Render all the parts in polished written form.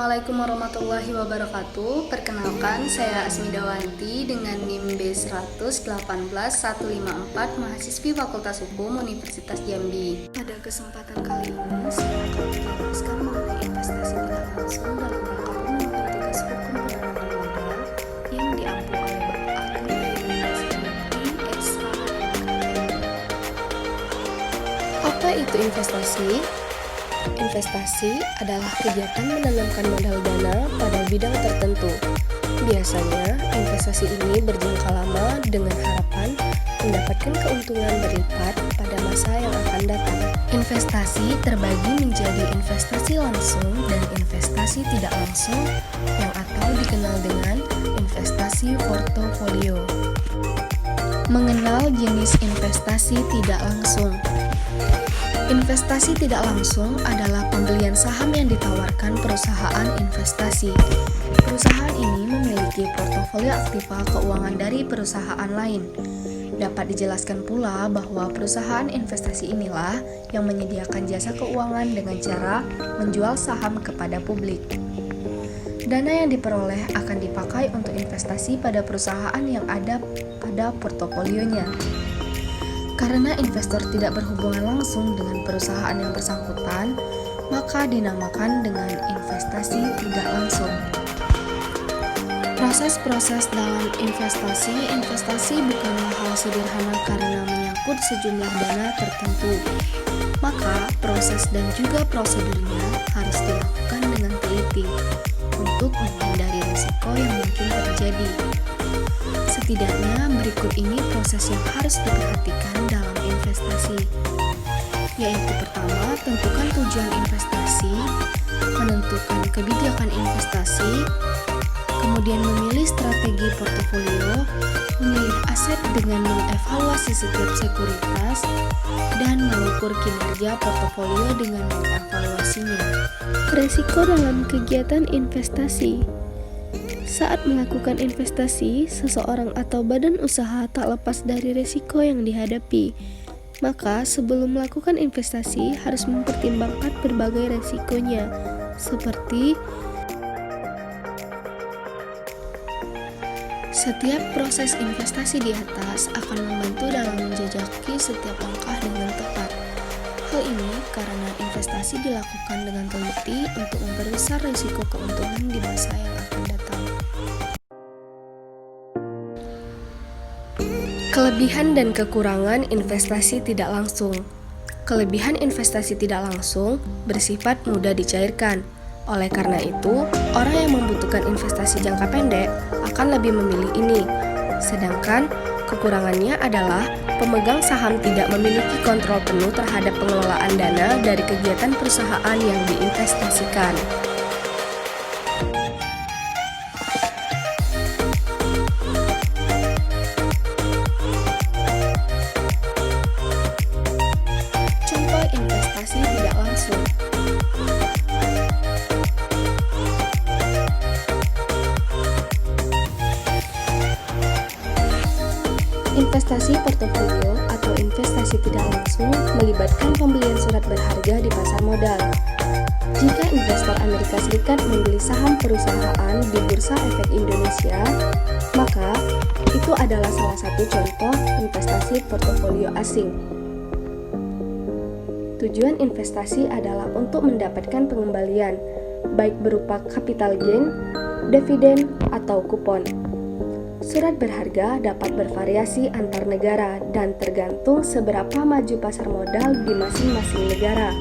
Assalamualaikum warahmatullahi wabarakatuh. Perkenalkan, saya Asmidawanti dengan NIM B100-18-154, mahasiswi Fakultas Hukum Universitas Jambi. Pada kesempatan kali ini, saya akan menjelaskan mengenai investasi tidak langsung dalam rangka pemenuhan tugas hukum penanaman modal yang diampu oleh Bapak Agung Universitas SH. Apa itu investasi? Investasi adalah kegiatan menanamkan modal dana pada bidang tertentu. Biasanya, investasi ini berjangka lama dengan harapan mendapatkan keuntungan berlipat pada masa yang akan datang. Investasi terbagi menjadi investasi langsung dan investasi tidak langsung yang atau dikenal dengan investasi portofolio. Mengenal jenis investasi tidak langsung. Investasi tidak langsung adalah pembelian saham yang ditawarkan perusahaan investasi. Perusahaan ini memiliki portofolio aktiva keuangan dari perusahaan lain. Dapat dijelaskan pula bahwa perusahaan investasi inilah yang menyediakan jasa keuangan dengan cara menjual saham kepada publik. Dana yang diperoleh akan dipakai untuk investasi pada perusahaan yang ada pada portofolionya. Karena investor tidak berhubungan langsung dengan perusahaan yang bersangkutan, maka dinamakan dengan investasi tidak langsung. Proses-proses dalam investasi bukanlah hal sederhana karena menyangkut sejumlah dana tertentu. Maka proses dan juga prosedurnya harus dilakukan dengan teliti untuk menghindari risiko yang mungkin terjadi. Setidaknya berikut ini proses yang harus diperhatikan dalam investasi, yaitu pertama, tentukan tujuan investasi, menentukan kebijakan investasi, kemudian memilih strategi portofolio, memilih aset dengan mengevaluasi setiap sekuritas, dan mengukur kinerja portofolio dengan mengevaluasinya. Risiko dalam kegiatan investasi. Saat melakukan investasi, seseorang atau badan usaha tak lepas dari risiko yang dihadapi. Maka, sebelum melakukan investasi harus mempertimbangkan berbagai risikonya, seperti setiap proses investasi di atas akan membantu dalam menjajaki setiap langkah dengan tepat. Hal ini karena investasi dilakukan dengan teliti untuk memperbesar risiko keuntungan di masa yang akan datang. Kelebihan dan kekurangan investasi tidak langsung. Kelebihan investasi tidak langsung bersifat mudah dicairkan. Oleh karena itu, orang yang membutuhkan investasi jangka pendek akan lebih memilih ini. Sedangkan kekurangannya adalah pemegang saham tidak memiliki kontrol penuh terhadap pengelolaan dana dari kegiatan perusahaan yang diinvestasikan. Contoh investasi tidak langsung. Investasi portofolio atau investasi tidak langsung melibatkan pembelian surat berharga di pasar modal. Jika investor Amerika Serikat membeli saham perusahaan di Bursa Efek Indonesia, maka itu adalah salah satu contoh investasi portofolio asing. Tujuan investasi adalah untuk mendapatkan pengembalian, baik berupa capital gain, dividen, atau kupon. Surat berharga dapat bervariasi antar negara dan tergantung seberapa maju pasar modal di masing-masing negara.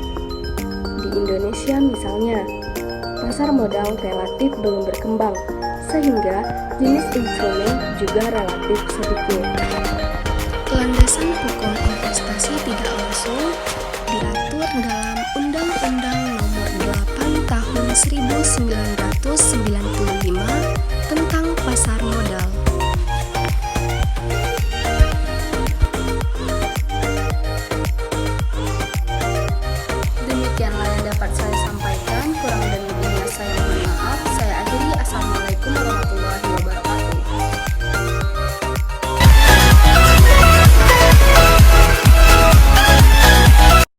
Di Indonesia misalnya, pasar modal relatif belum berkembang, sehingga jenis instrumen juga relatif sedikit. Landasan hukum investasi tidak langsung diatur dalam Undang-Undang Nomor 8 Tahun 1945